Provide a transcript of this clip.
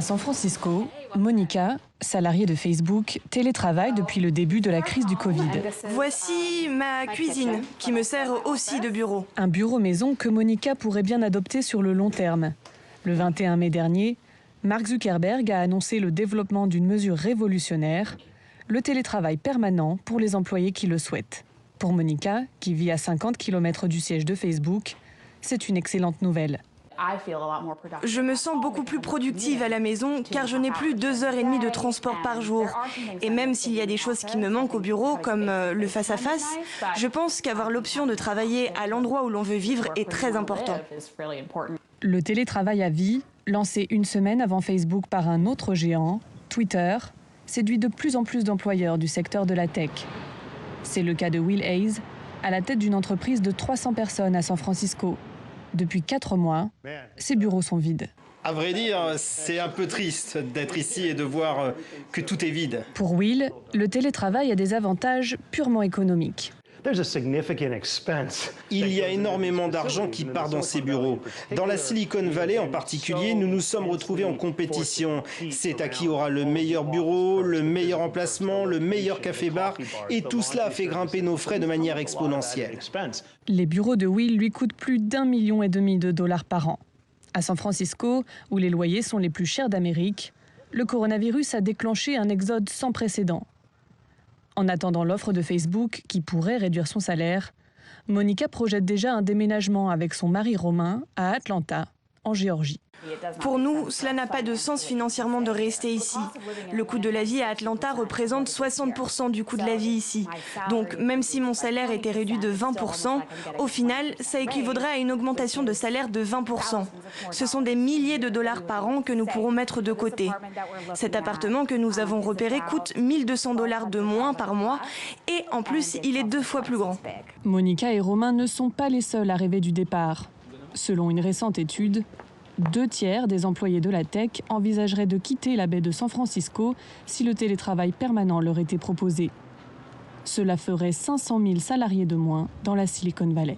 À San Francisco, Monica, salariée de Facebook, télétravaille depuis le début de la crise du Covid. Voici ma cuisine, qui me sert aussi de bureau. Un bureau maison que Monica pourrait bien adopter sur le long terme. Le 21 mai dernier, Mark Zuckerberg a annoncé le développement d'une mesure révolutionnaire, le télétravail permanent pour les employés qui le souhaitent. Pour Monica, qui vit à 50 km du siège de Facebook, c'est une excellente nouvelle. Je me sens beaucoup plus productive à la maison car je n'ai plus 2h30 de transport par jour. Et même s'il y a des choses qui me manquent au bureau, comme le face-à-face, je pense qu'avoir l'option de travailler à l'endroit où l'on veut vivre est très important. Le télétravail à vie, lancé une semaine avant Facebook par un autre géant, Twitter, séduit de plus en plus d'employeurs du secteur de la tech. C'est le cas de Will Hayes, à la tête d'une entreprise de 300 personnes à San Francisco. Depuis 4 mois, ses bureaux sont vides. À vrai dire, c'est un peu triste d'être ici et de voir que tout est vide. Pour Will, le télétravail a des avantages purement économiques. Il y a énormément d'argent qui part dans ces bureaux. Dans la Silicon Valley en particulier, nous nous sommes retrouvés en compétition. C'est à qui aura le meilleur bureau, le meilleur emplacement, le meilleur café-bar, et tout cela a fait grimper nos frais de manière exponentielle. Les bureaux de Will lui coûtent plus d'1,5 million de dollars par an. À San Francisco, où les loyers sont les plus chers d'Amérique, le coronavirus a déclenché un exode sans précédent. En attendant l'offre de Facebook qui pourrait réduire son salaire, Monica projette déjà un déménagement avec son mari Romain à Atlanta, en Géorgie. Pour nous, cela n'a pas de sens financièrement de rester ici. Le coût de la vie à Atlanta représente 60% du coût de la vie ici. Donc, même si mon salaire était réduit de 20%, au final, ça équivaudrait à une augmentation de salaire de 20%. Ce sont des milliers de dollars par an que nous pourrons mettre de côté. Cet appartement que nous avons repéré coûte 1 200 $ de moins par mois et en plus, il est 2 fois plus grand. Monica et Romain ne sont pas les seuls à rêver du départ. Selon une récente étude, 2/3 des employés de la tech envisageraient de quitter la baie de San Francisco si le télétravail permanent leur était proposé. Cela ferait 500 000 salariés de moins dans la Silicon Valley.